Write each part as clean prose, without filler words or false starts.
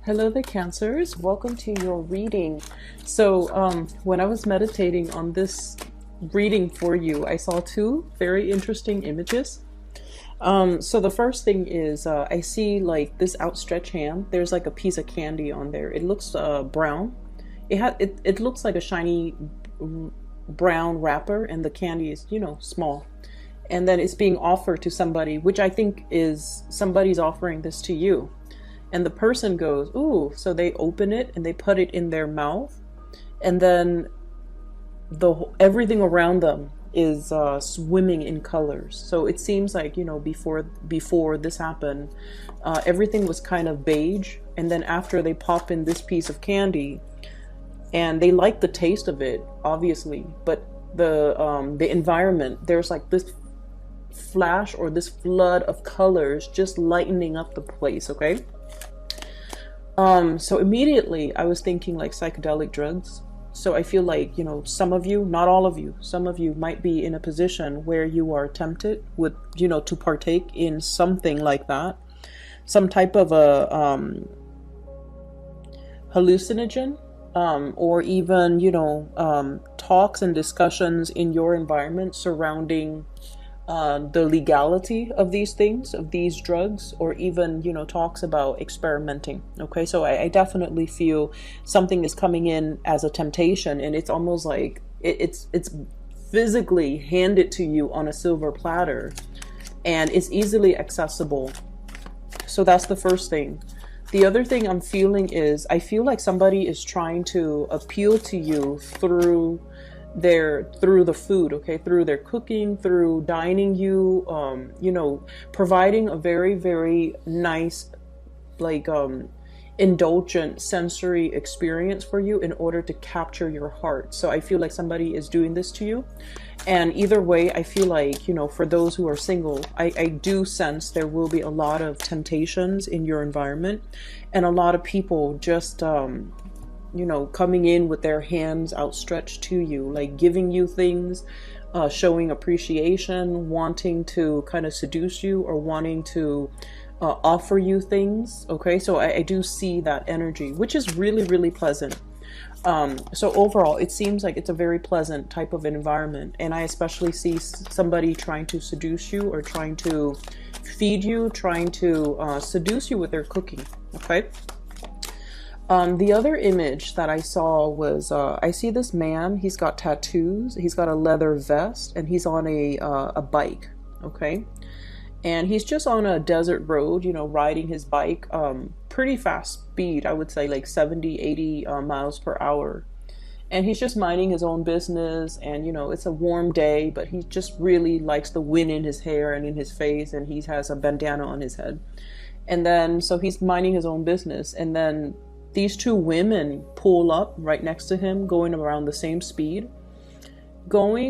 Hello there, Cancers. Welcome to your reading. When I was meditating on this reading for you, I saw two very interesting images. So the first thing is I see like this outstretched hand. There's like a piece of candy on there. It looks brown. It looks like a shiny brown wrapper, and the candy is small. And then it's being offered to somebody, which I think is somebody's offering this to you. And the person goes, ooh, so they open it and they put it in their mouth, and then everything around them is swimming in colors. So it seems like before this happened, everything was kind of beige, and then after they pop in this piece of candy, and they like the taste of it, obviously, but the environment, there's like this flash or this flood of colors just lightening up the place. Okay. So immediately I was thinking like psychedelic drugs. So I feel like, some of you, not all of you, some of you might be in a position where you are tempted with, to partake in something like that. Some type of a hallucinogen, or even, talks and discussions in your environment surrounding the legality of these things, of these drugs, or even, talks about experimenting. Okay, so I definitely feel something is coming in as a temptation, and it's almost like it's physically handed to you on a silver platter, and it's easily accessible. So that's the first thing. The other thing I'm feeling is I feel like somebody is trying to appeal to you through the food, okay, through their cooking, through dining you, providing a very, very nice, like, indulgent sensory experience for you in order to capture your heart. So I feel like somebody is doing this to you. And either way, I feel like, for those who are single, I do sense there will be a lot of temptations in your environment, and a lot of people just, coming in with their hands outstretched to you, like giving you things, showing appreciation, wanting to kind of seduce you, or wanting to offer you things. Okay, so I do see that energy, which is really, really pleasant. So overall, it seems like it's a very pleasant type of environment, and I especially see somebody trying to seduce you, or trying to feed you, trying to seduce you with their cooking. Okay. The other image that I saw was, I see this man, he's got tattoos, he's got a leather vest, and he's on a bike, okay? And he's just on a desert road, riding his bike, pretty fast speed, I would say like 70, 80 miles per hour. And he's just minding his own business, and it's a warm day, but he just really likes the wind in his hair and in his face, and he has a bandana on his head. And then, so he's minding his own business, and then these two women pull up right next to him, going around the same speed. They're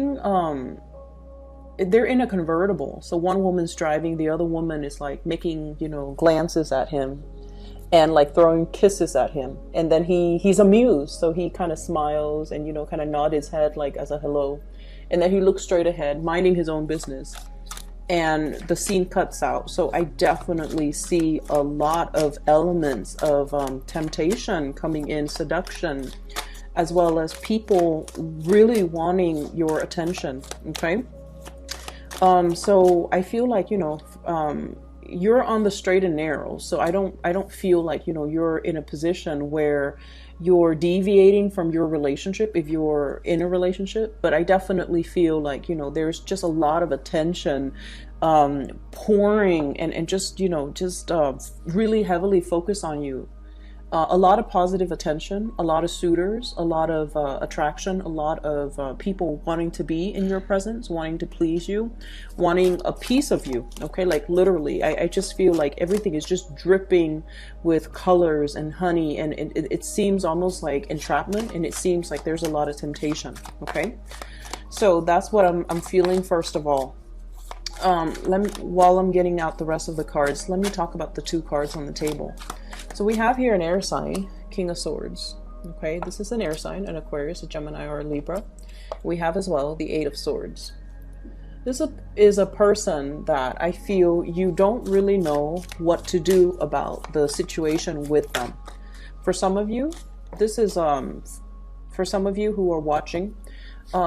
in a convertible. So one woman's driving, the other woman is like making, glances at him and like throwing kisses at him. And then he's amused. So he kind of smiles and, kind of nod his head like as a hello. And then he looks straight ahead, minding his own business. And the scene cuts out. So I definitely see a lot of elements of temptation coming in, seduction, as well as people really wanting your attention. Okay. So I feel like, you're on the straight and narrow. So I don't feel like, you're in a position where you're deviating from your relationship if you're in a relationship. But I definitely feel like, there's just a lot of attention pouring and just, really heavily focused on you. A lot of positive attention, a lot of suitors, a lot of attraction, a lot of people wanting to be in your presence, wanting to please you, wanting a piece of you. Okay, like literally, I just feel like everything is just dripping with colors and honey, and it seems almost like entrapment, and it seems like there's a lot of temptation. Okay, so that's what I'm feeling first of all. While I'm getting out the rest of the cards, let me talk about the two cards on the table. So we have here an air sign, King of Swords. Okay, this is an air sign, an Aquarius, a Gemini, or a Libra. We have as well the Eight of Swords. This is a person that I feel you don't really know what to do about the situation with them. For some of you, this is for some of you who are watching,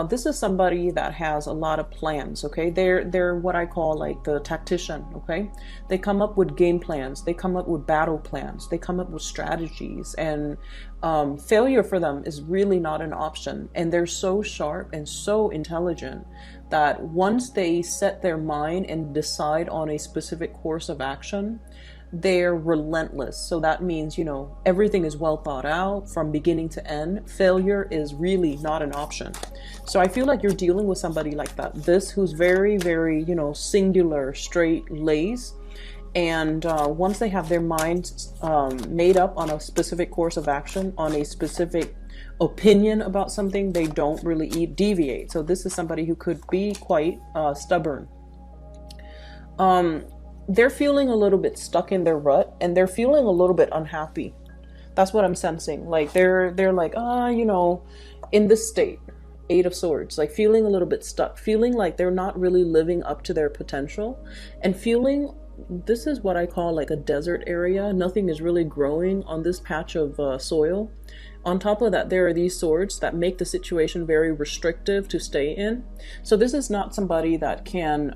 this is somebody that has a lot of plans. Okay, they're what I call like the tactician. Okay, they come up with game plans, they come up with battle plans, they come up with strategies, and failure for them is really not an option. And they're so sharp and so intelligent that once they set their mind and decide on a specific course of action, they're relentless. So that means, you know, everything is well thought out from beginning to end. Failure is really not an option. So I feel like you're dealing with somebody like that. This who's very, very, you know, singular, straight lace. And once they have their minds made up on a specific course of action, on a specific opinion about something, they don't really deviate. So this is somebody who could be quite stubborn. They're feeling a little bit stuck in their rut, and they're feeling a little bit unhappy. That's what I'm sensing. Like they're like, you know, in this state, Eight of Swords, like feeling a little bit stuck, feeling like they're not really living up to their potential, and feeling this is what I call like a desert area. Nothing is really growing on this patch of soil. On top of that, there are these swords that make the situation very restrictive to stay in. So this is not somebody that can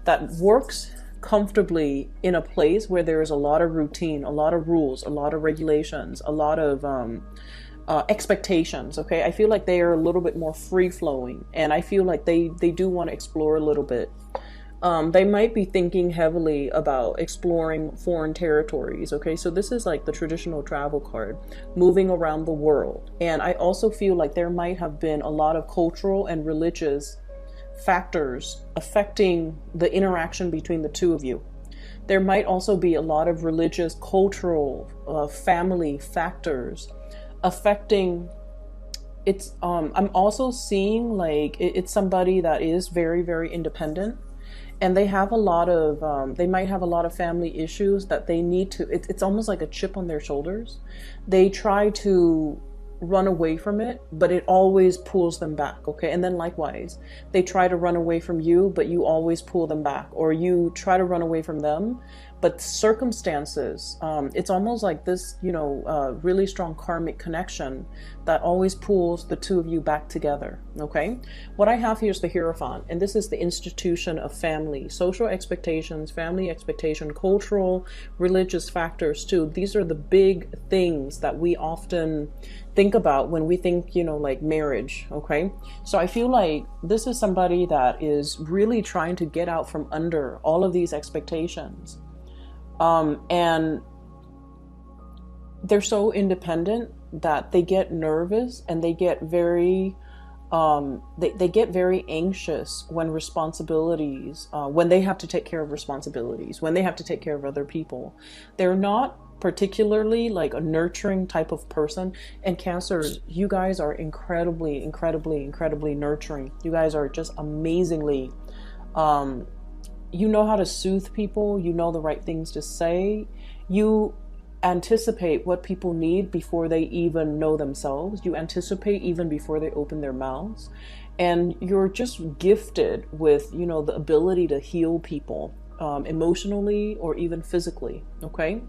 that works comfortably in a place where there is a lot of routine, a lot of rules, a lot of regulations, a lot of expectations. Okay, I feel like they are a little bit more free flowing, and I feel like they do want to explore a little bit. They might be thinking heavily about exploring foreign territories. Okay, so this is like the traditional travel card, moving around the world. And I also feel like there might have been a lot of cultural and religious factors affecting the interaction between the two of you. There might also be a lot of religious, cultural, family factors affecting. It's I'm also seeing like it's somebody that is very, very independent, and they have a lot of they might have a lot of family issues that they need to, it's almost like a chip on their shoulders. They try to run away from it, but it always pulls them back. Okay, and then likewise, they try to run away from you, but you always pull them back, or you try to run away from them, but circumstances, it's almost like this, you know, really strong karmic connection that always pulls the two of you back together. Okay, what I have here is the Hierophant, and this is the institution of family, social expectations, family expectation, cultural, religious factors too. These are the big things that we often think about when we think, you know, like marriage. Okay, so I feel like this is somebody that is really trying to get out from under all of these expectations. And they're so independent that they get nervous, and they get very they get very anxious when responsibilities, when they have to take care of responsibilities, when they have to take care of other people. They're not particularly like a nurturing type of person. And Cancers, you guys are incredibly, incredibly, incredibly nurturing. You guys are just amazingly, you know how to soothe people. You know the right things to say. You anticipate what people need before they even know themselves. You anticipate even before they open their mouths. And you're just gifted with, you know, the ability to heal people emotionally or even physically. Okay,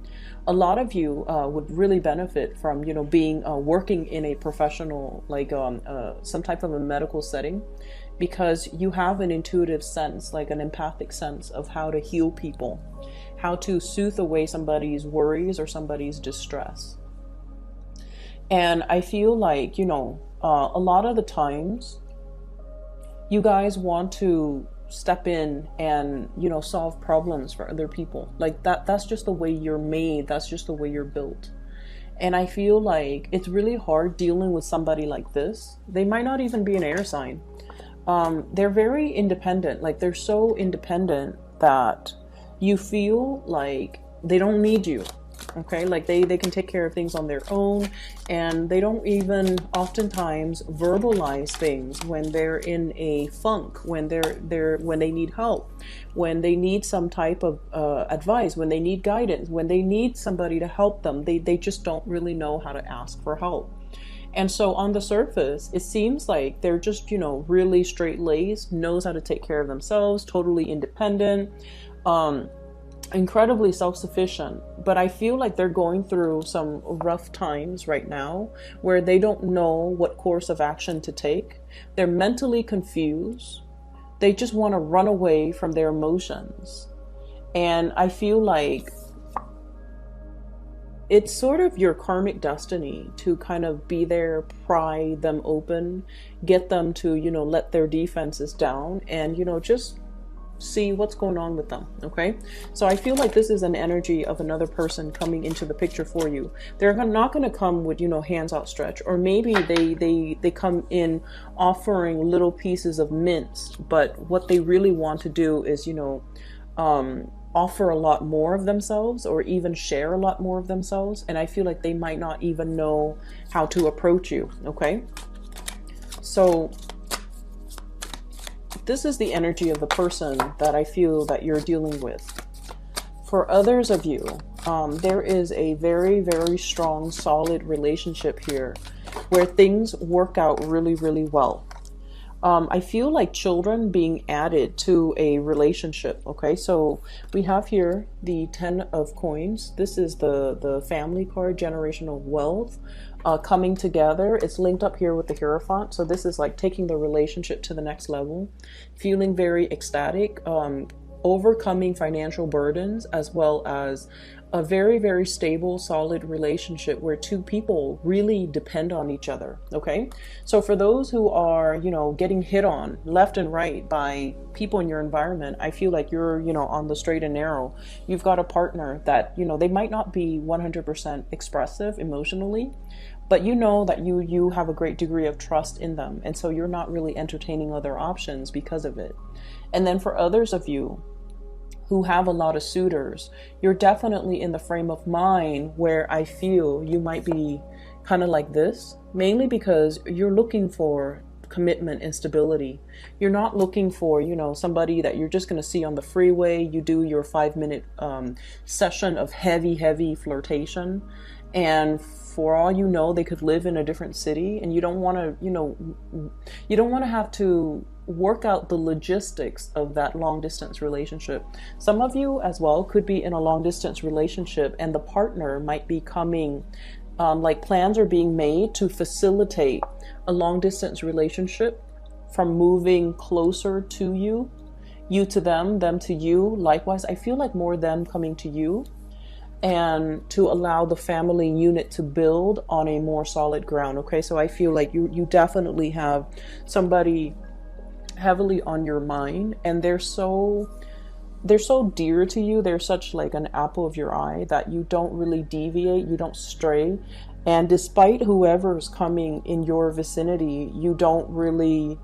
a lot of you would really benefit from, you know, being working in a professional, like some type of a medical setting, because you have an intuitive sense, like an empathic sense of how to heal people, how to soothe away somebody's worries or somebody's distress. And I feel like, you know, a lot of the times you guys want to step in and, you know, solve problems for other people. Like that's just the way you're made. That's just the way you're built. And I feel like it's really hard dealing with somebody like this. They might not even be an air sign. They're very independent. Like they're so independent that you feel like they don't need you. Okay, like they can take care of things on their own, and they don't even oftentimes verbalize things when they're in a funk, when when they need help, when they need some type of advice, when they need guidance, when they need somebody to help them. They just don't really know how to ask for help. And so on the surface, it seems like they're just, you know, really straight-laced, knows how to take care of themselves, totally independent, incredibly self-sufficient, but I feel like they're going through some rough times right now where they don't know what course of action to take. They're mentally confused. They just want to run away from their emotions. And I feel like it's sort of your karmic destiny to kind of be there, pry them open, get them to, let their defenses down and, just see what's going on with them. Okay, so I feel like this is an energy of another person coming into the picture for you. They're not going to come with hands outstretched, or maybe they come in offering little pieces of mince, but what they really want to do is offer a lot more of themselves, or even share a lot more of themselves. And I feel like they might not even know how to approach you. Okay, so this is the energy of the person that I feel that you're dealing with. For others of you, there is a very, very strong, solid relationship here where things work out really, really well. I feel like children being added to a relationship. Okay, so we have here the 10 of coins. This is the family card, generational wealth. Coming together. It's linked up here with the Hierophant. So this is like taking the relationship to the next level, feeling very ecstatic, overcoming financial burdens, as well as a very, very stable, solid relationship where two people really depend on each other. Okay, so for those who are, getting hit on left and right by people in your environment, I feel like you're, on the straight and narrow. You've got a partner that, they might not be 100% expressive emotionally, but you know that you have a great degree of trust in them. And so you're not really entertaining other options because of it. And then for others of you who have a lot of suitors, you're definitely in the frame of mind where I feel you might be kind of like this, mainly because you're looking for commitment and stability. You're not looking for, somebody that you're just going to see on the freeway. You do your 5-minute session of heavy flirtation, and for all you know, they could live in a different city, and you don't want to have to work out the logistics of that long distance relationship. Some of you as well could be in a long distance relationship, and the partner might be coming, like plans are being made to facilitate a long distance relationship from moving closer to you, you to them, them to you. Likewise, I feel like more them coming to you, and to allow the family unit to build on a more solid ground. Okay, so I feel like you definitely have somebody heavily on your mind, and they're so dear to you. They're such like an apple of your eye that you don't really deviate, you don't stray. And despite whoever's coming in your vicinity, you don't really,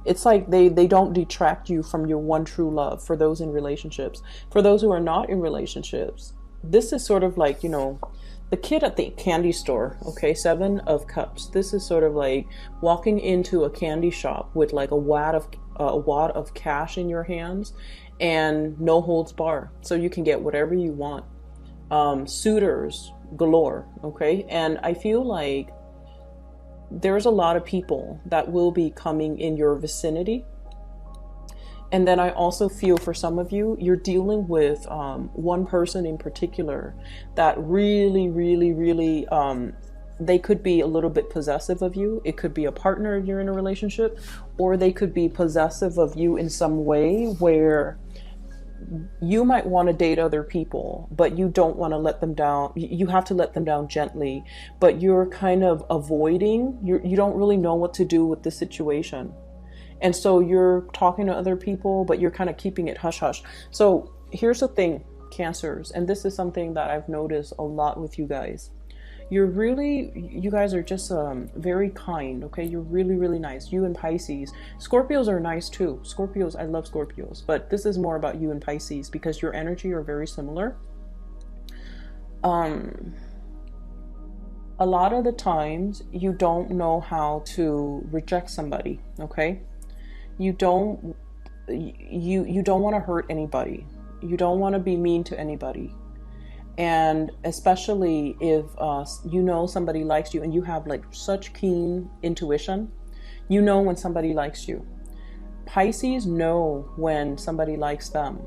it's like they don't detract you from your one true love. For those in relationships, for those who are not in relationships, this is sort of like, the kid at the candy store. Okay, 7 of Cups. This is sort of like walking into a candy shop with like a wad of cash in your hands and no holds bar, so you can get whatever you want. Suitors galore. Okay, and I feel like there's a lot of people that will be coming in your vicinity. And then I also feel for some of you, you're dealing with one person in particular that really, they could be a little bit possessive of you. It could be a partner you're in a relationship, or they could be possessive of you in some way where you might want to date other people, but you don't want to let them down. You have to let them down gently, but you're kind of avoiding, you don't really know what to do with the situation. And so you're talking to other people, but you're kind of keeping it hush hush. So here's the thing, Cancers, and this is something that I've noticed a lot with you guys. You guys are just very kind. Okay, you're really nice. You and Pisces. Scorpios are nice too. Scorpios, I love Scorpios, but this is more about you and Pisces because your energy are very similar. A lot of the times you don't know how to reject somebody. Okay, you don't want to hurt anybody. You don't want to be mean to anybody. And especially if somebody likes you and you have like such keen intuition, when somebody likes you. Pisces know when somebody likes them.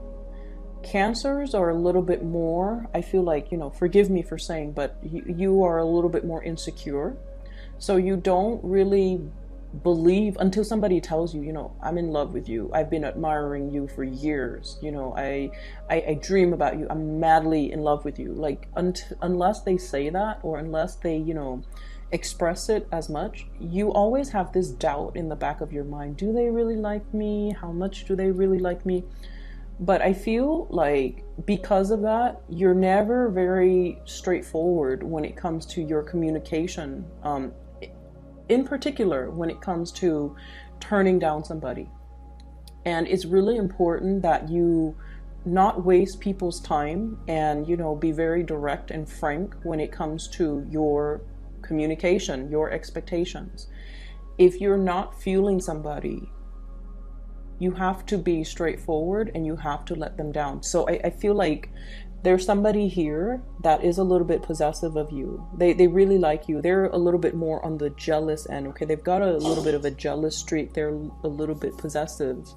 Cancers are a little bit more, I feel like, forgive me for saying, but you are a little bit more insecure. So you don't really believe until somebody tells you, I'm in love with you. I've been admiring you for years. I dream about you. I'm madly in love with you. Like, unless they say that, or unless they, express it as much, you always have this doubt in the back of your mind. Do they really like me? How much do they really like me? But I feel like because of that, you're never very straightforward when it comes to your communication. In particular, when it comes to turning down somebody. And it's really important that you not waste people's time and, be very direct and frank when it comes to your communication, your expectations. If you're not feeling somebody, you have to be straightforward and you have to let them down. So I feel like there's somebody here that is a little bit possessive of you. They really like you. They're a little bit more on the jealous end, okay? They've got a little bit of a jealous streak. They're a little bit possessive.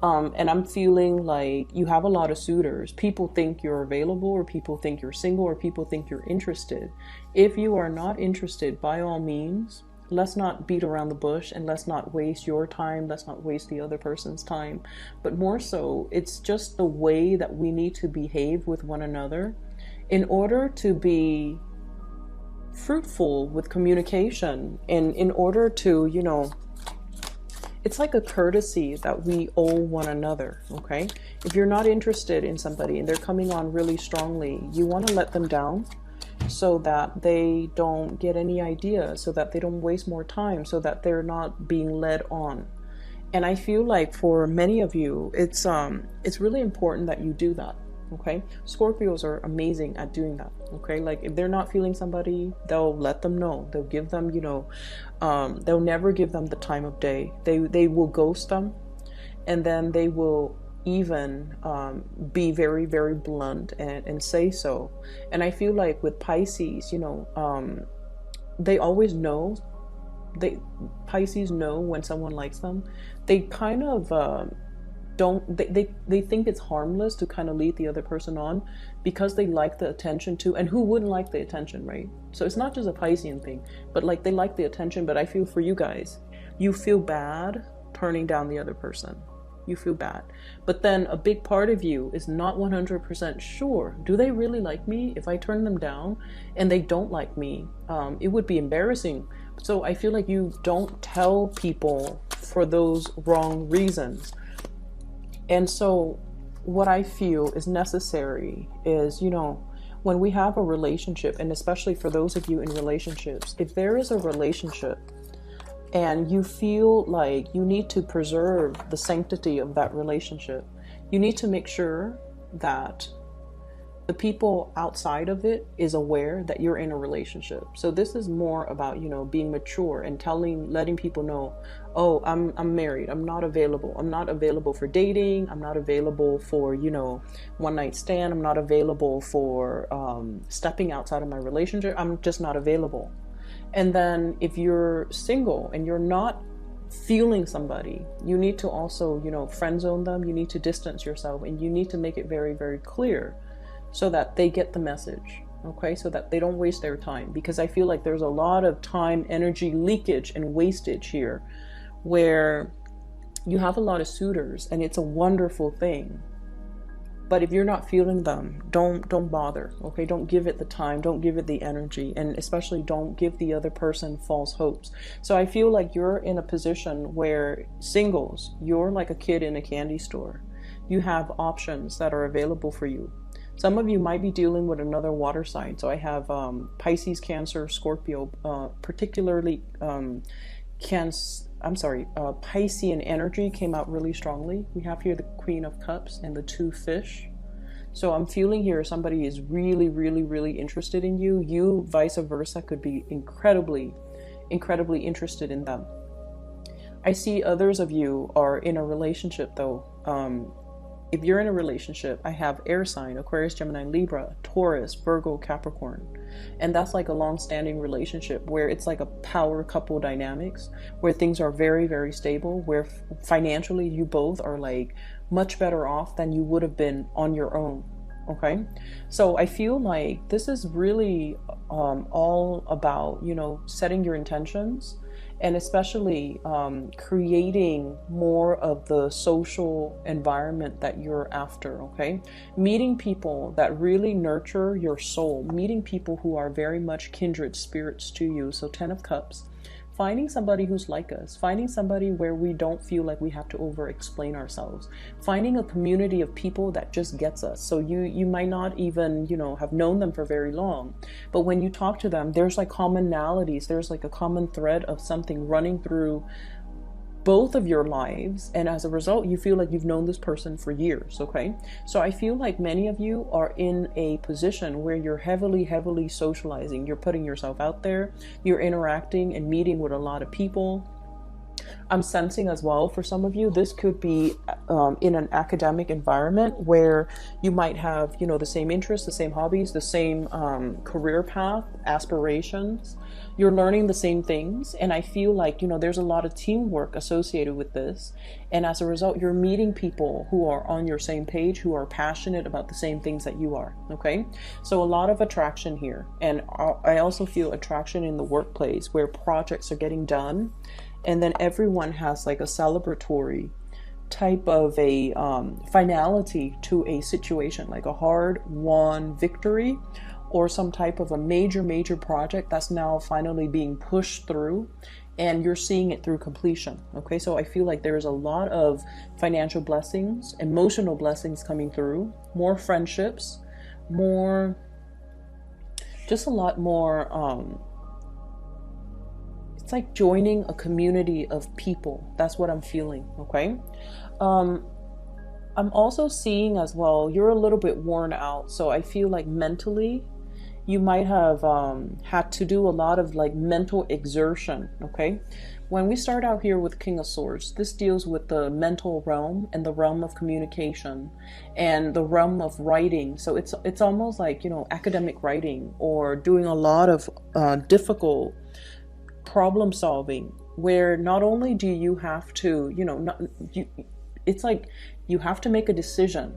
And I'm feeling like you have a lot of suitors. People think you're available, or people think you're single, or people think you're interested. If you are not interested, by all means, let's not beat around the bush, and let's not waste your time. Let's not waste the other person's time. But more so, it's just the way that we need to behave with one another in order to be fruitful with communication, and in order to, it's like a courtesy that we owe one another, okay? If you're not interested in somebody and they're coming on really strongly, you want to let them down, so that they don't get any ideas, so that they don't waste more time, so that they're not being led on. And I feel like for many of you, it's really important that you do that, okay? Scorpios are amazing at doing that, okay? Like, if they're not feeling somebody, they'll let them know. They'll give them, they'll never give them the time of day. They will ghost them, and then they will even be very, very blunt and say so. And I feel like with Pisces, they always know. Pisces know when someone likes them. They kind of they think it's harmless to kind of lead the other person on, because they like the attention too. And who wouldn't like the attention, right? So it's not just a Piscean thing, but like, they like the attention. But I feel for you guys, you feel bad turning down the other person. You feel bad. But then a big part of you is not 100% sure. Do they really like me? If I turn them down and they don't like me, it would be embarrassing. So I feel like you don't tell people for those wrong reasons. And so what I feel is necessary is, when we have a relationship, and especially for those of you in relationships, if there is a relationship and you feel like you need to preserve the sanctity of that relationship, you need to make sure that the people outside of it is aware that you're in a relationship. So this is more about, being mature and letting people know, oh, I'm married. I'm not available. I'm not available for dating. I'm not available for, one night stand. I'm not available for stepping outside of my relationship. I'm just not available. And then if you're single and you're not feeling somebody, you need to also, friend zone them. You need to distance yourself, and you need to make it very, very clear so that they get the message, okay? So that they don't waste their time. Because I feel like there's a lot of time, energy leakage and wastage here, where you have a lot of suitors, and it's a wonderful thing. But if you're not feeling them, don't bother, okay? Don't give it the time, don't give it the energy, and especially don't give the other person false hopes. So I feel like you're in a position where singles, you're like a kid in a candy store. You have options that are available for you. Some of you might be dealing with another water sign. So I have Pisces, Cancer, Scorpio, particularly Piscean energy came out really strongly. We have here the Queen of Cups and the two fish. So I'm feeling here somebody is really, really, really interested in you. You, vice versa, could be incredibly, incredibly interested in them. I see others of you are in a relationship though. If you're in a relationship, I have air sign, Aquarius, Gemini, Libra, Taurus, Virgo, Capricorn. And that's like a long-standing relationship where it's like a power couple dynamics, where things are very, very stable, where financially you both are like much better off than you would have been on your own. Okay, so I feel like this is really all about, setting your intentions, and especially creating more of the social environment that you're after. Okay, meeting people that really nurture your soul, meeting people who are very much kindred spirits to you. So 10 of Cups, finding somebody who's like us, finding somebody where we don't feel like we have to over explain ourselves, finding a community of people that just gets us. So you might not even, have known them for very long, but when you talk to them, there's like commonalities, there's like a common thread of something running through both of your lives, and as a result you feel like you've known this person for years. Okay, so I feel like many of you are in a position where you're heavily socializing, you're putting yourself out there, you're interacting and meeting with a lot of people. I'm sensing as well, for some of you, this could be in an academic environment where you might have, the same interests, the same hobbies, the same career path, aspirations. You're learning the same things. And I feel like, there's a lot of teamwork associated with this. And as a result, you're meeting people who are on your same page, who are passionate about the same things that you are. Okay, so a lot of attraction here. And I also feel attraction in the workplace where projects are getting done. And then everyone has like a celebratory type of a finality to a situation, like a hard-won victory or some type of a major project that's now finally being pushed through, and you're seeing it through completion. Okay, so I feel like there's a lot of financial blessings, emotional blessings coming through, more friendships, just a lot more it's like joining a community of people. That's what I'm feeling. Okay, I'm also seeing as well, you're a little bit worn out, so I feel like mentally you might have had to do a lot of like mental exertion. Okay, when we start out here with King of Swords, this deals with the mental realm and the realm of communication and the realm of writing. So it's almost like, academic writing or doing a lot of difficult problem solving, where not only do you have to, it's like you have to make a decision.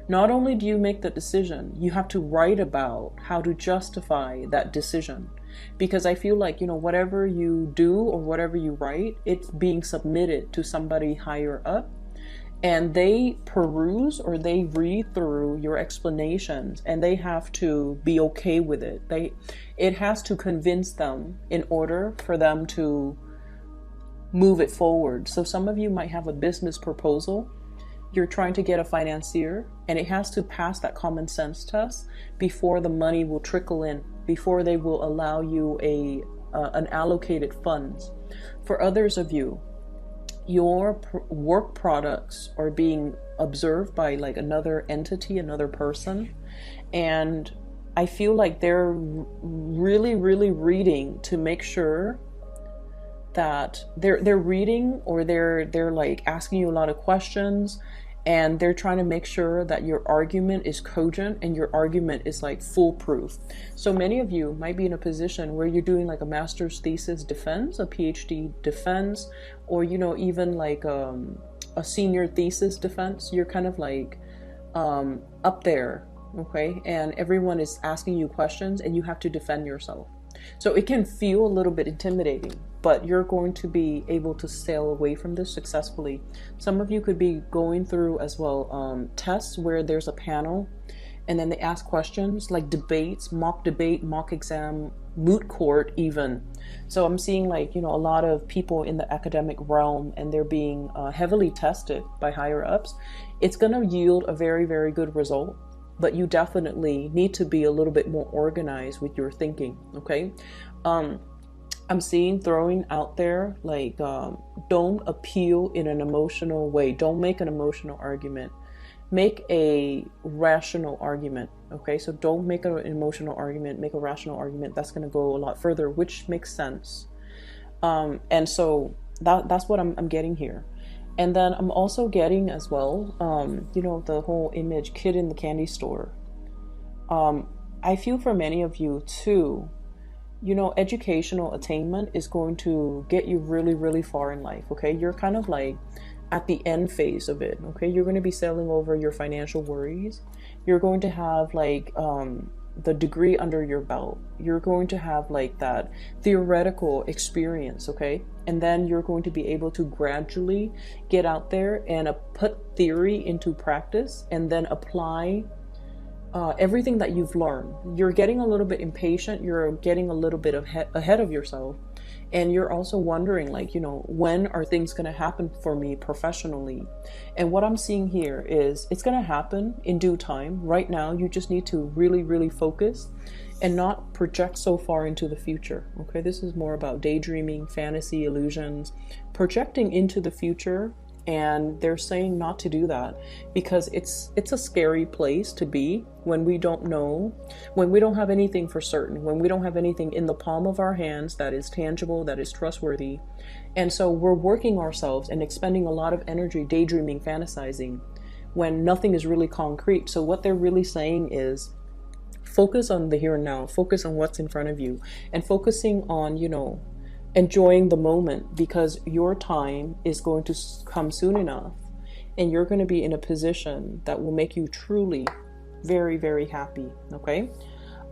Not only do you make the decision, you have to write about how to justify that decision. Because I feel like, whatever you do or whatever you write, it's being submitted to somebody higher up. And they peruse or they read through your explanations, and they have to be okay with it. It has to convince them in order for them to move it forward. So some of you might have a business proposal. You're trying to get a financier, and it has to pass that common sense test before the money will trickle in, before they will allow you an allocated funds. For others of you, your work products are being observed by like another entity, another person, and I feel like they're really reading to make sure that they're reading, or they're like asking you a lot of questions, and they're trying to make sure that your argument is cogent and your argument is like foolproof. So many of you might be in a position where you're doing like a master's thesis defense, a PhD defense, or even like a senior thesis defense. You're kind of like up there, okay, and everyone is asking you questions and you have to defend yourself. So it can feel a little bit intimidating, but you're going to be able to sail away from this successfully. Some of you could be going through as well tests where there's a panel and then they ask questions like debates, mock debate, mock exam, moot court even. So I'm seeing like, a lot of people in the academic realm, and they're being heavily tested by higher ups. It's going to yield a very good result, but you definitely need to be a little bit more organized with your thinking. Okay. I'm seeing throwing out there like don't appeal in an emotional way. Don't make an emotional argument. Make a rational argument. Okay, so don't make an emotional argument, make a rational argument. That's going to go a lot further, which makes sense. And so that's what I'm getting here. And then I'm also getting as well, the whole image kid in the candy store. I feel for many of you too, educational attainment is going to get you really far in life. Okay, you're kind of like at the end phase of it. Okay, you're going to be sailing over your financial worries. You're going to have like the degree under your belt. You're going to have like that theoretical experience. Okay, and then you're going to be able to gradually get out there and put theory into practice, and then apply everything that you've learned. You're getting a little bit impatient. You're getting a little bit ahead of yourself. And you're also wondering, like, when are things going to happen for me professionally? And what I'm seeing here is it's going to happen in due time. Right now, you just need to really, really focus and not project so far into the future. Okay, this is more about daydreaming, fantasy, illusions, projecting into the future. And they're saying not to do that because it's a scary place to be when we don't know, when we don't have anything for certain, when we don't have anything in the palm of our hands that is tangible, that is trustworthy. And so we're working ourselves and expending a lot of energy daydreaming, fantasizing, when nothing is really concrete. So what they're really saying is focus on the here and now, focus on what's in front of you, and focusing on, enjoying the moment, because your time is going to come soon enough and you're going to be in a position that will make you truly very, very happy. Okay.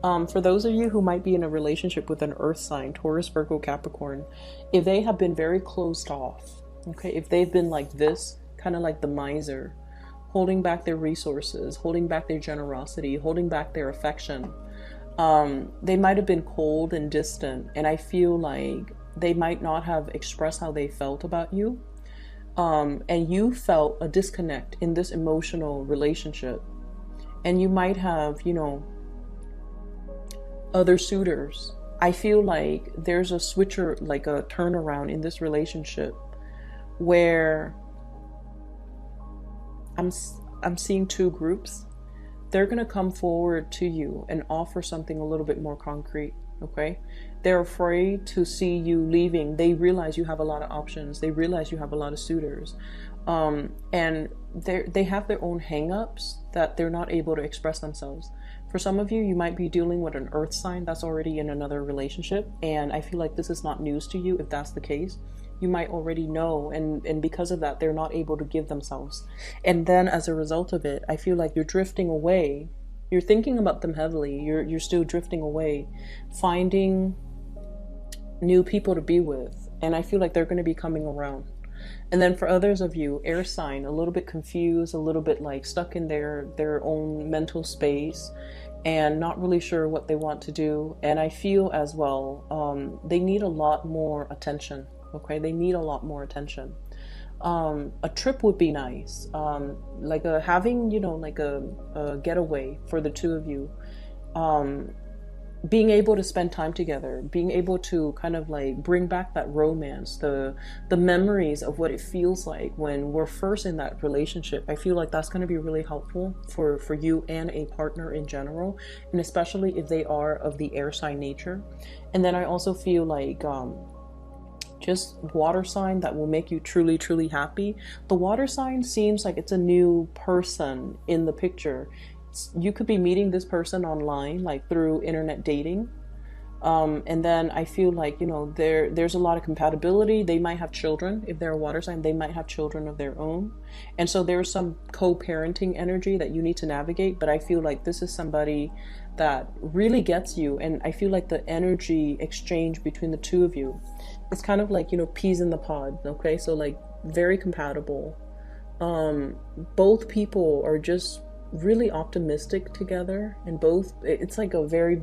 For those of you who might be in a relationship with an earth sign, Taurus, Virgo, Capricorn, if they have been very closed off, okay, if they've been like this, kind of like the miser, holding back their resources, holding back their generosity, holding back their affection, they might have been cold and distant. And I feel like they might not have expressed how they felt about you. And you felt a disconnect in this emotional relationship. And you might have, other suitors. I feel like there's a switcher, like a turnaround in this relationship where I'm seeing two groups. They're going to come forward to you and offer something a little bit more concrete. Okay, they're afraid to see you leaving. They realize you have a lot of options. They realize you have a lot of suitors, and they have their own hang-ups that they're not able to express themselves. For some of you, you might be dealing with an earth sign that's already in another relationship, and I feel like this is not news to you. If that's the case, you might already know, and because of that, they're not able to give themselves. And then as a result of it, I feel like you're drifting away. You're thinking about them heavily. You're still drifting away, finding new people to be with. And I feel like they're going to be coming around. And then for others of you, air sign, a little bit confused, a little bit like stuck in their own mental space and not really sure what they want to do. And I feel as well, they need a lot more attention. Okay, they need a lot more attention. A trip would be nice, like having, like a getaway for the two of you, being able to spend time together, being able to kind of like bring back that romance, the memories of what it feels like when we're first in that relationship. I feel like that's going to be really helpful for you and a partner in general, and especially if they are of the air sign nature. And then I also feel like just water sign that will make you truly, truly happy. The water sign seems like it's a new person in the picture. You could be meeting this person online, like through internet dating. And then I feel like, there's a lot of compatibility. They might have children. If they're a water sign, they might have children of their own. And so there's some co-parenting energy that you need to navigate. But I feel like this is somebody that really gets you. And I feel like the energy exchange between the two of you, it's kind of like, peas in the pod. Okay. So like very compatible. Both people are just really optimistic together, and it's like a very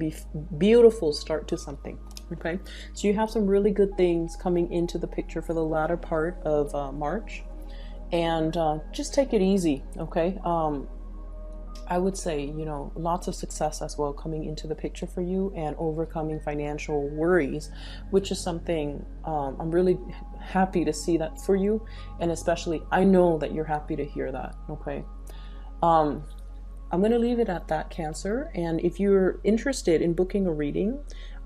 beautiful start to something. Okay, so you have some really good things coming into the picture for the latter part of March, and just take it easy. Okay, I would say, lots of success as well coming into the picture for you, and overcoming financial worries, which is something I'm really happy to see that for you, and especially I know that you're happy to hear that. Okay. I'm going to leave it at that, Cancer. And if you're interested in booking a reading,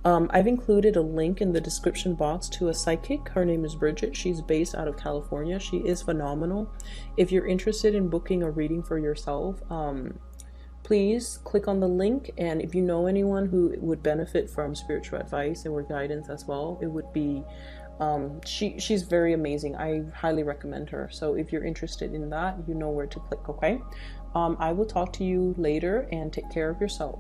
I've included a link in the description box to a psychic. Her name is Bridget. She's based out of California. She is phenomenal. If you're interested in booking a reading for yourself, please click on the link. And if you know anyone who would benefit from spiritual advice or guidance as well, it would be She's very amazing. I highly recommend her. So if you're interested in that, you know where to click. Okay. I will talk to you later, and take care of yourself.